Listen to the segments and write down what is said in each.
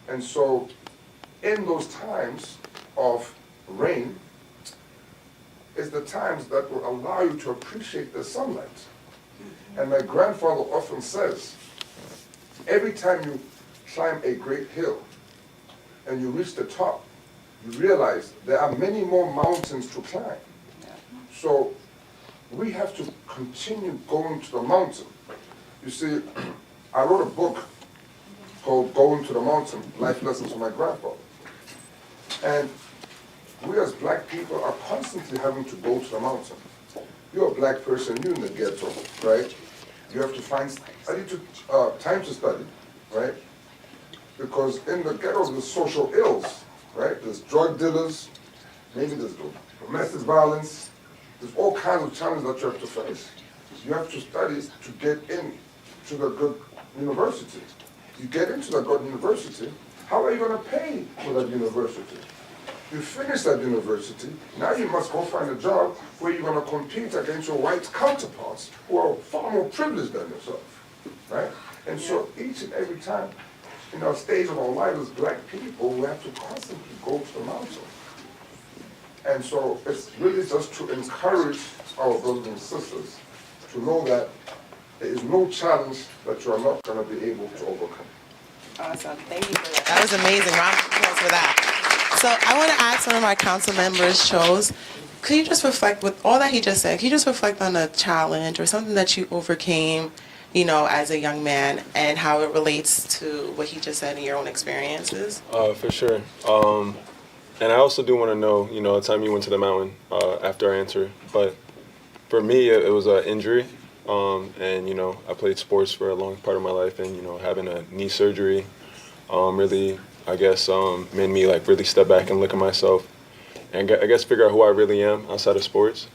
And so in those times of rain is the times that will allow you to appreciate the sunlight. And my grandfather often says, every time you climb a great hill and you reach the top, you realize there are many more mountains to climb. So we have to continue going to the mountain. You see, I wrote a book called Going to the Mountain, Life Lessons from my grandfather. And we as black people are constantly having to go to the mountain. You're a black person, you're in the ghetto, right? You have to find time to study, right? Because in the ghetto there's social ills, right? There's drug dealers, maybe there's domestic violence. There's all kinds of challenges that you have to face. You have to study to get into the good university. You get into the good university, how are you going to pay for that university? You finish that university, now you must go find a job where you're going to compete against your white counterparts who are far more privileged than yourself, right? And so each and every time in our stage of our lives as black people, we have to constantly go to the mountain. And so it's really just to encourage our brothers and sisters to know that there is no challenge that you are not going to be able to overcome. Awesome. Thank you for that. That was amazing. Round of applause for that. So I want to ask one of my council members, Chose, could you just reflect with all that he just said, could you just reflect on a challenge or something that you overcame, you know, as a young man and how it relates to what he just said in your own experiences? For sure. And I also do want to know, you know, a time you went to the mountain after I answer. But for me, it was an injury. And, you know, I played sports for a long part of my life. And, you know, having a knee surgery really, I guess, made me, like, really step back and look at myself. And I guess figure out who I really am outside of sports.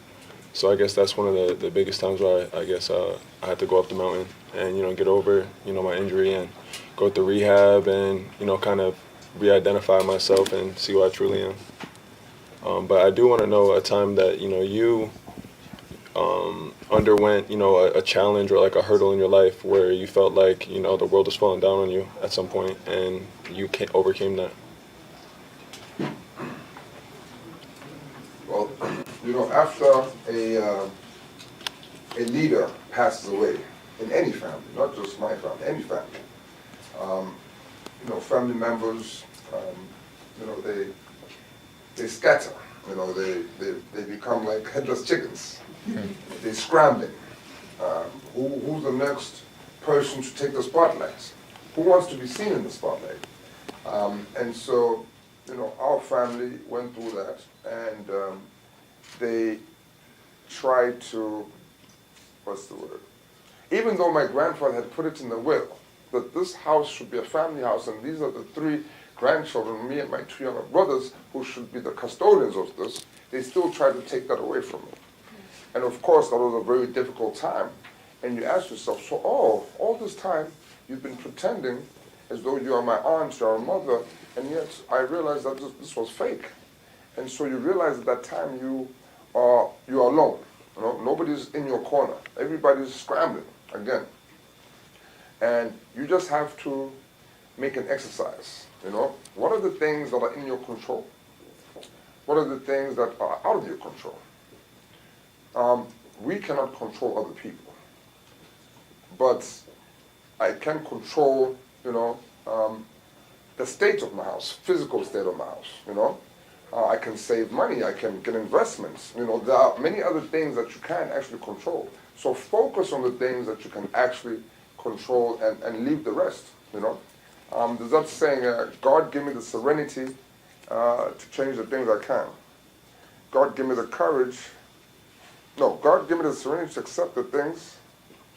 So I guess that's one of the biggest times where I guess I had to go up the mountain and, you know, get over, you know, my injury and go through rehab and, you know, kind of re-identify myself and see who I truly am. But I do want to know a time that, you know, you underwent, you know, a challenge or like a hurdle in your life where you felt like, you know, the world was falling down on you at some point and you overcame that. Well, you know, after a leader passes away in any family, not just my family, any family, you know, family members, you know, they scatter. You know, they become like headless chickens. They're scrambling. Who's the next person to take the spotlight? Who wants to be seen in the spotlight? And so, you know, our family went through that, and they tried to, what's the word? Even though my grandfather had put it in the will, that this house should be a family house, and these are the 3 grandchildren, me and my 2 younger brothers, who should be the custodians of this, they still tried to take that away from me. And of course, that was a very difficult time. And you ask yourself, so all this time, you've been pretending as though you are my aunt, you are a mother, and yet I realized that this was fake. And so you realize at that time you are alone. You know, nobody's in your corner. Everybody's scrambling again. And you just have to make an exercise, you know. What are the things that are in your control? What are the things that are out of your control? We cannot control other people, but I can control, you know, the state of my house, physical state of my house, you know. I can save money, I can get investments, you know, there are many other things that you can actually control. So focus on the things that you can actually control and leave the rest, you know. There's that saying, God give me the serenity to change the things I can. God give me the courage. No, God give me the serenity to accept the things.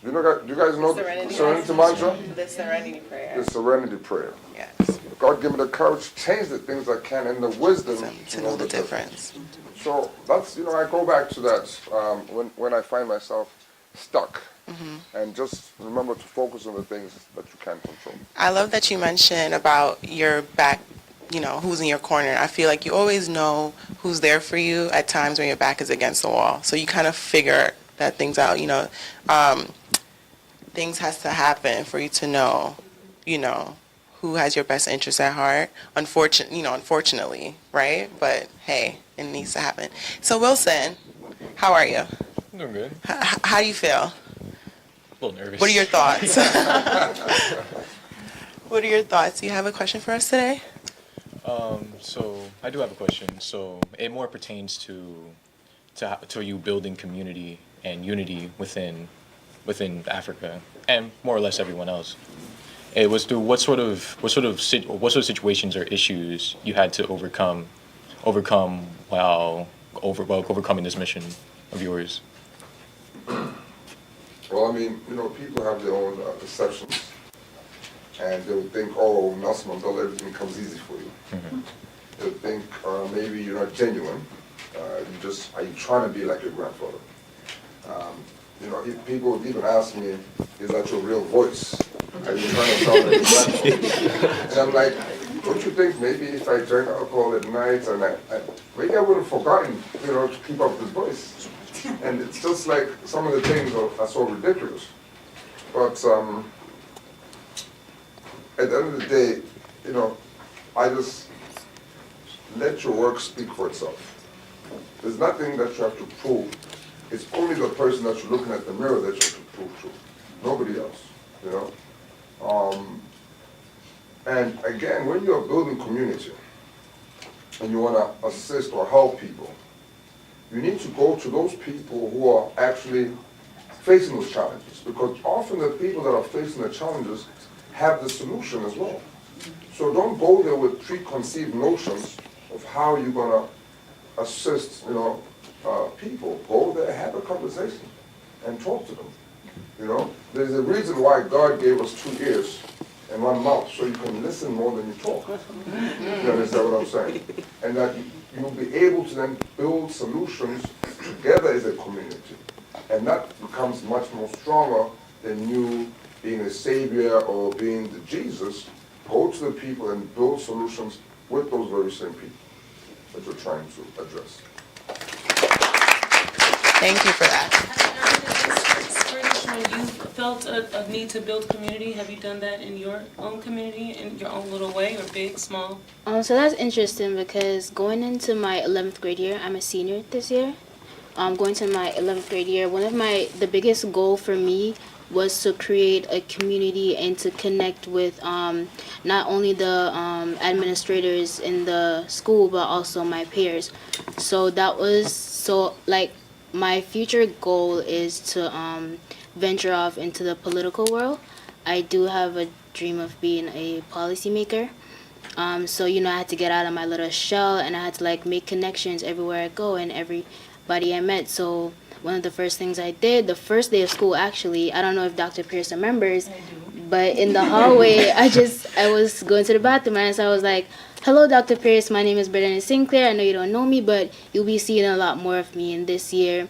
Do you guys know the serenity mantra? The serenity prayer. The serenity prayer. Yes. God give me the courage to change the things I can and the wisdom To know the difference. So that's, you know, I go back to that when I find myself stuck. And just remember to focus on the things that you can control. I love that you mentioned about your back, you know, who's in your corner. I feel like you always know who's there for you at times when your back is against the wall. So you kind of figure that things out, you know. Things has to happen for you to know, you know, who has your best interest at heart. Unfortunately, right? But hey, it needs to happen. So Wilson, how are you? I'm doing good. How do you feel? A little nervous. What are your thoughts? What are your thoughts? Do you have a question for us today? So I do have a question. So it more pertains to you building community and unity within Africa and more or less everyone else. It was through what sort of situations or issues you had to overcome while overcoming this mission of yours. Well, I mean, people have their own perceptions, and they would think, oh, Nelson Mandela, everything comes easy for you. Mm-hmm. They would think maybe you're not genuine. Are you trying to be like your grandfather? People would even ask me, is that your real voice? Are you trying to sound like your grandfather? And I'm like, don't you think maybe if I drank alcohol at night, and maybe I would have forgotten, to keep up this voice. And it's just like some of the things are so ridiculous. But at the end of the day, I just let your work speak for itself. There's nothing that you have to prove. It's only the person that you're looking at the mirror that you have to prove to. Nobody else, And again, when you're building community and you want to assist or help people, you need to go to those people who are actually facing those challenges, because often the people that are facing the challenges have the solution as well. So don't go there with preconceived notions of how you're going to assist, people. Go there, have a conversation, and talk to them. There's a reason why God gave us 2 ears and 1 mouth, so you can listen more than you talk. You understand what I'm saying? And that you'll be able to then build solutions together as a community. And that becomes much more stronger than you being a savior or being the Jesus. Go to the people and build solutions with those very same people that you're trying to address. Thank you for that. When you felt a need to build community, have you done that in your own community, in your own little way, or big, small? So that's interesting because going into my 11th grade year, I'm a senior this year. Going to my 11th grade year, the biggest goal for me was to create a community and to connect with not only the administrators in the school, but also my peers. So my future goal is to venture off into the political world. I do have a dream of being a policymaker. So I had to get out of my little shell, and I had to make connections everywhere I go and everybody I met. So one of the first things I did, the first day of school actually, I don't know if Dr. Pierce remembers, but in the hallway, I was going to the bathroom, and I was like, hello, Dr. Pierce, my name is Brittany Sinclair. I know you don't know me, but you'll be seeing a lot more of me in this year.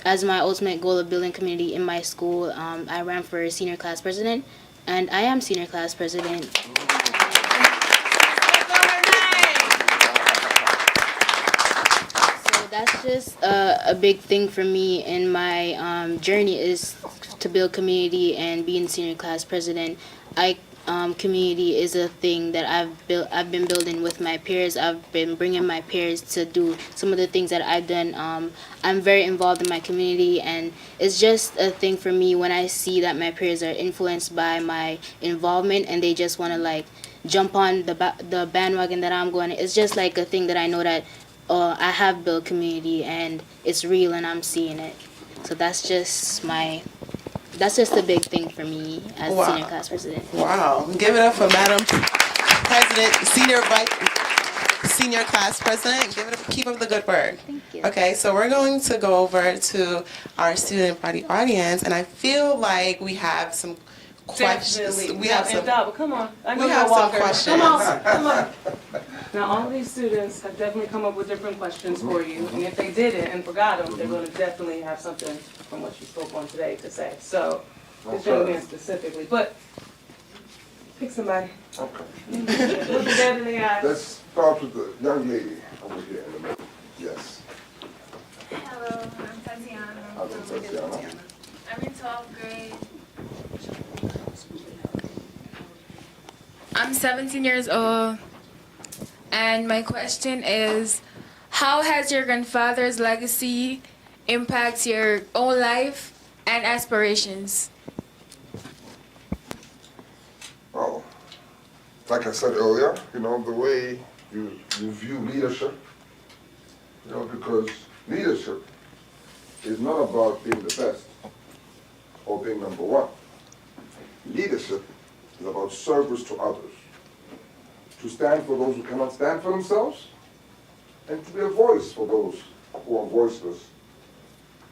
As my ultimate goal of building community in my school, I ran for senior class president, and I am senior class president. So that's just a big thing for me in my journey, is to build community and being senior class president. Community is a thing that I've been building with my peers. I've been bringing my peers to do some of the things that I've done. I'm very involved in my community, and it's just a thing for me when I see that my peers are influenced by my involvement and they just want to jump on the bandwagon that I'm going. It's just a thing that I know that I have built community and it's real and I'm seeing it. So that's just the big thing for me as senior class president. Wow. Give it up for Madam President, Senior Class President. Keep up the good work. Thank you. Okay, so we're going to go over to our student body audience, and I feel like we have some questions. Definitely. We have some. Ndaba, come on. I know We have you're a some walker. questions. Come on. Now, all these students have definitely come up with different questions for you, and if they didn't and forgot them, they're going to definitely have something from what you spoke on today to say. So, this young man specifically, but pick somebody. Okay. Look dead in the eyes. Let's start with the young lady over here in the middle. Yes. Hello, I'm Tatiana. Hello, Tatiana. I'm in 12th grade. I'm 17 years old, and my question is, how has your grandfather's legacy impacted your own life and aspirations? Well, like I said earlier, the way you view leadership, because leadership is not about being the best or being number one. Leadership is about service to others, to stand for those who cannot stand for themselves, and to be a voice for those who are voiceless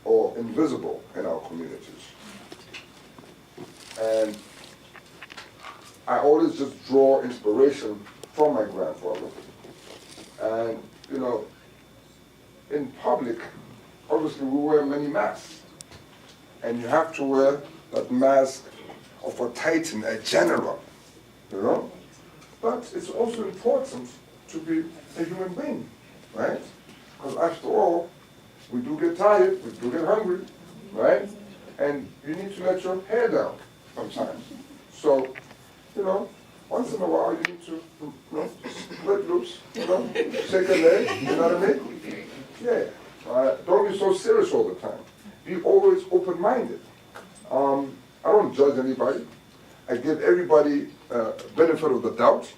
or invisible in our communities. And I always just draw inspiration from my grandfather. And, in public, obviously we wear many masks. And you have to wear that mask of a titan, a general, But it's also important to be a human being, right? Because after all, we do get tired, we do get hungry, right? And you need to let your hair down sometimes. So, once in a while you need to, split loose, shake a leg, you know what I mean? Yeah. Don't be so serious all the time. Be always open-minded. I don't judge anybody. I give everybody benefit of the doubt.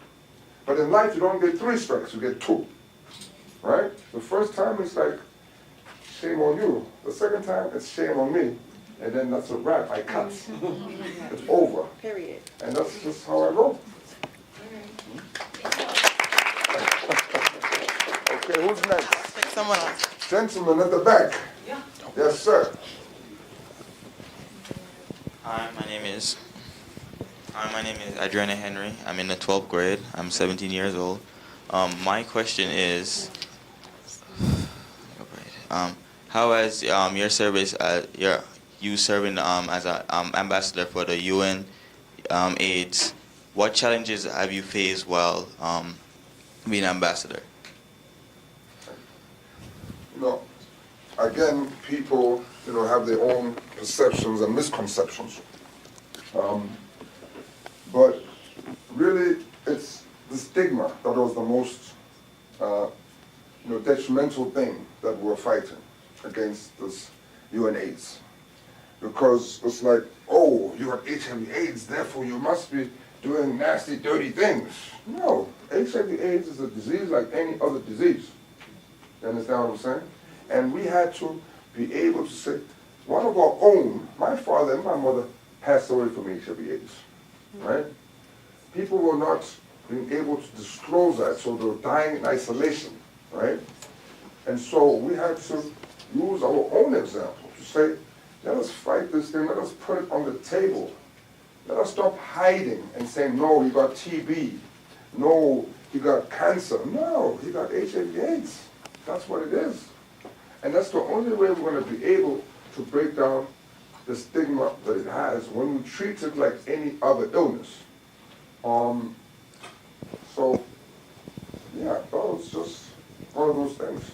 But in life, you don't get 3 strikes, you get 2. Right? The first time, it's like, shame on you. The second time, it's shame on me. And then that's a wrap. I cut. It's over. Period. And that's just how I roll. Okay, who's next? Pick someone else. Gentleman at the back. Yeah. Yes, sir. Hi, my name is Adriana Henry. I'm in the 12th grade. I'm 17 years old. My question is, how has your service, you serving as an ambassador for the UN AIDS, what challenges have you faced while being ambassador? Again, people, have their own perceptions and misconceptions. But really, it's the stigma that was the most, detrimental thing that we're fighting against this UNAIDS. Because it's like, oh, you have HIV/AIDS, therefore you must be doing nasty, dirty things. No, HIV/AIDS is a disease like any other disease. You understand what I'm saying? And we had to be able to say, one of our own, my father and my mother passed away from HIV/AIDS, right? People were not being able to disclose that, so they were dying in isolation, right? And so we had to use our own example to say, let us fight this thing, let us put it on the table. Let us stop hiding and saying, no, he got TB, no, he got cancer. No, he got HIV/AIDS. That's what it is. And that's the only way we're going to be able to break down the stigma that it has when we treat it like any other illness. So, yeah, that was just one of those things.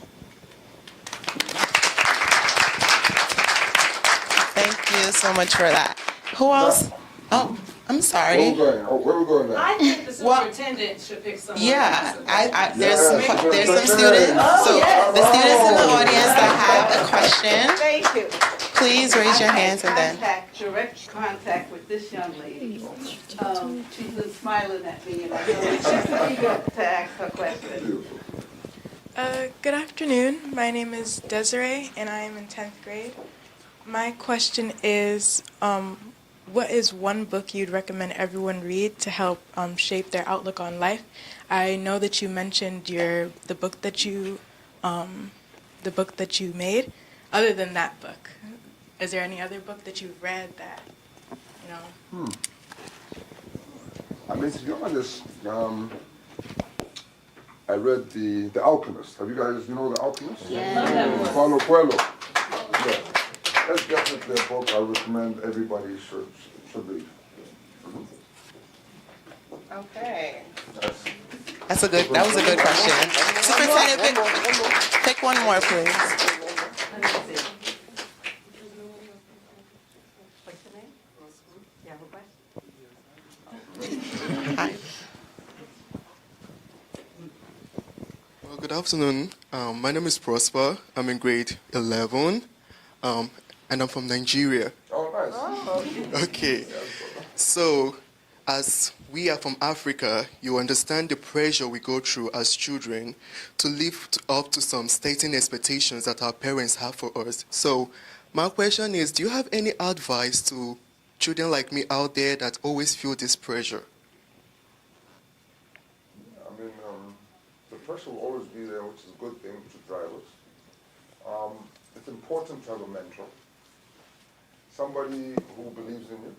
Thank you so much for that. Who else? Oh, I'm sorry. Where are we going now? I think the superintendent should pick someone. Yeah, else. there's some Yes. students. Oh, So yes. the students in the audience that have a question, Thank you. please raise your hands and then. Direct contact with this young lady. She's been smiling at me, and I know she's eager to ask her question. Beautiful. Good afternoon. My name is Desiree, and I am in 10th grade. My question is, what is one book you'd recommend everyone read to help shape their outlook on life? I know that you mentioned the book that you made. Other than that book, is there any other book that you've read that, I mean, to be honest, I read The Alchemist. Have you guys, The Alchemist? Yeah. Paulo Coelho. Yeah. That's definitely a book I recommend everybody should read. Okay. That's, That was a good question. Superintendent, pick one more, please. Let me see. What's your name? You have a question? Hi. Good afternoon. My name is Prosper. I'm in grade 11, and I'm from Nigeria. Oh, nice. Okay. So, as we are from Africa, you understand the pressure we go through as children to live up to some stating expectations that our parents have for us. So, my question is, do you have any advice to children like me out there that always feel this pressure? I mean, the pressure will always be there, which is a good thing to drivers. It's important to have a mentor, somebody who believes in you,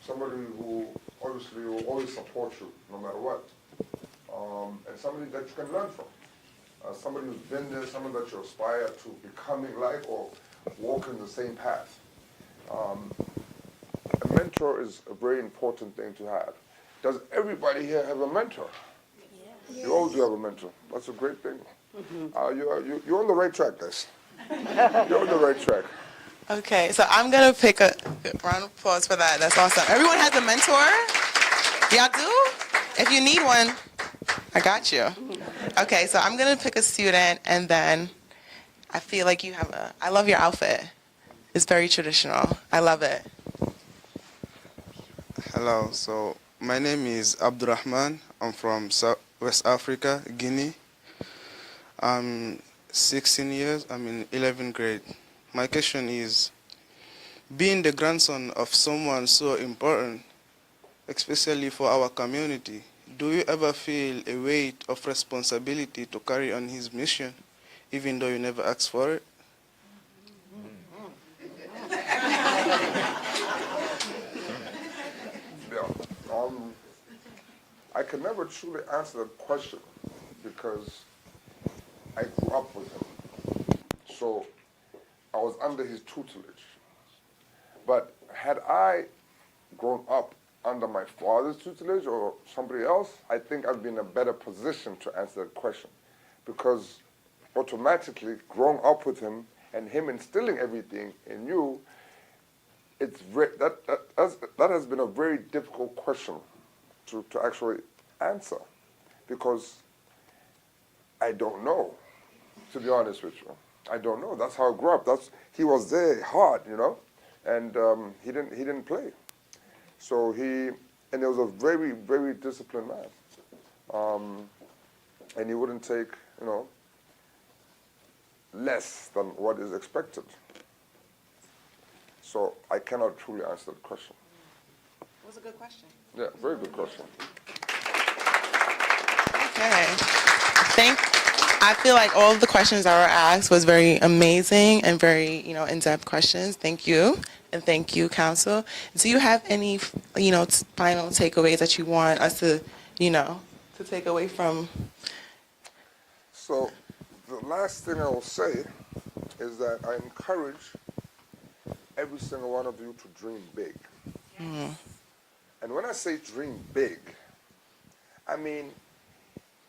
somebody who obviously will always support you no matter what, and somebody that you can learn from, somebody who's been there, someone that you aspire to becoming like or walking the same path. A mentor is a very important thing to have. Does everybody here have a mentor? Yes. You all do have a mentor. That's a great thing. You're on the right track, guys. You're on the right track. Okay, so I'm going to pick a round of applause for that. That's awesome. Everyone has a mentor? Y'all do? If you need one, I got you. Okay, so I'm going to pick a student, and then I feel like you have I love your outfit. It's very traditional. I love it. Hello, so my name is Abdurrahman. I'm from West Africa, Guinea. I'm 16 years. I'm in 11th grade. My question is, being the grandson of someone so important, especially for our community, do you ever feel a weight of responsibility to carry on his mission, even though you never asked for it? I can never truly answer that question because I grew up with him. So I was under his tutelage. But had I grown up under my father's tutelage or somebody else, I think I'd be in a better position to answer that question. Because automatically, growing up with him and him instilling everything in you, that has been a very difficult question to actually answer, because I don't know, to be honest with you. I don't know. That's how I grew up. He was there hard, and he didn't play. So and he was a very, very disciplined man. And he wouldn't take, less than what is expected. So I cannot truly answer that question. It was a good question. Yeah, very good question. Okay. I feel like all of the questions that were asked was very amazing and very, in-depth questions. Thank you. And thank you, Council. Do you have any, final takeaways that you want us to, to take away from? So the last thing I will say is that I encourage every single one of you to dream big. Mm. And when I say dream big, I mean,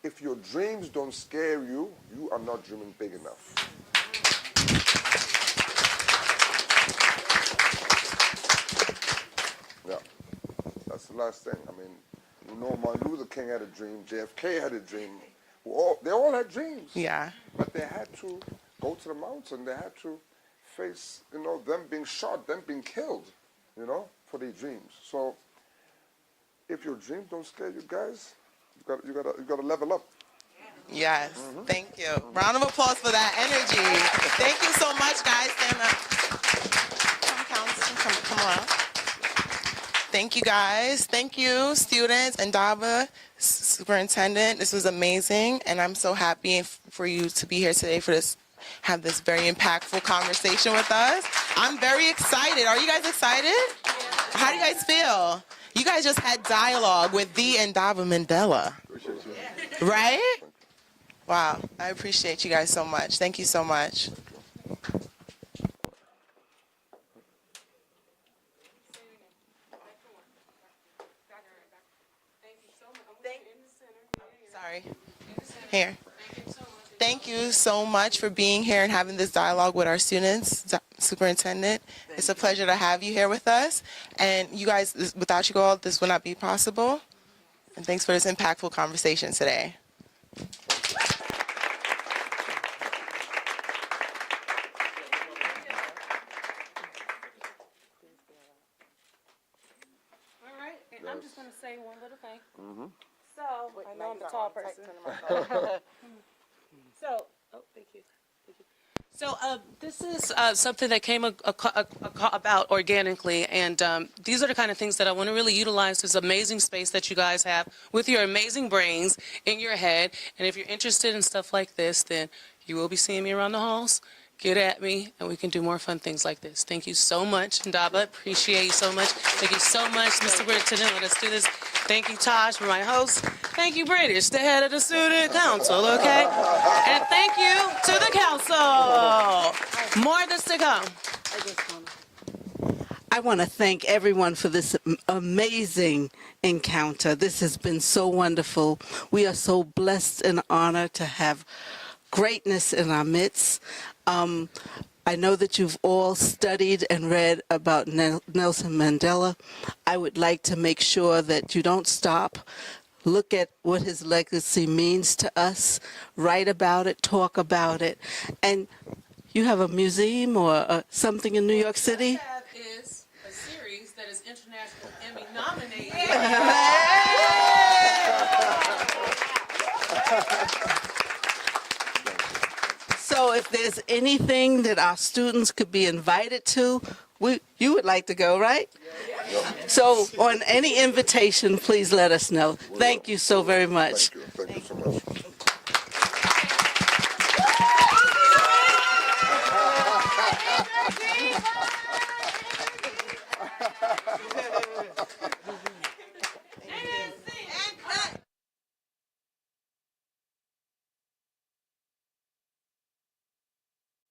if your dreams don't scare you, you are not dreaming big enough. Yeah, that's the last thing. I mean, Martin Luther King had a dream, JFK had a dream. They all had dreams. Yeah. But they had to go to the mountain. They had to face, them being shot, them being killed, for their dreams. So if your dreams don't scare you guys, you gotta level up. Yes, Thank you. Round of applause for that energy. Thank you so much, guys. Stand up. Come around. Thank you, guys. Thank you, students, and Ndaba, superintendent. This was amazing, and I'm so happy for you to be here today have this very impactful conversation with us. I'm very excited. Are you guys excited? How do you guys feel? You guys just had dialogue with the Ndaba Mandela. Right? Wow, I appreciate you guys so much. Thank you so much. Sorry. Here. Thank you so much for being here and having this dialogue with our students, Superintendent. It's a pleasure to have you here with us. And you guys, without you all, this would not be possible. And thanks for this impactful conversation today. All right, and I'm just gonna say one little thing. So, I know I'm the tall person. So, oh, thank you. So this is something that came about organically, and these are the kind of things that I want to really utilize this amazing space that you guys have with your amazing brains in your head. And if you're interested in stuff like this, then you will be seeing me around the halls. Get at me, and we can do more fun things like this. Thank you so much, Ndaba. Appreciate you so much. Thank you so much, Mr. Britton. Let's do this. Thank you, Taj, for my host. Thank you, British, the head of the student council, okay? And thank you to the council. More of this to come. I want to thank everyone for this amazing encounter. This has been so wonderful. We are so blessed and honored to have greatness in our midst. I know that you've all studied and read about Nelson Mandela. I would like to make sure that you don't stop. Look at what his legacy means to us. Write about it, talk about it. And you have a museum or something in New York City? What I have is a series that is International Emmy nominated. So if there's anything that our students could be invited to, you would like to go, right? So on any invitation, please let us know. Thank you so very much. Thank you so much.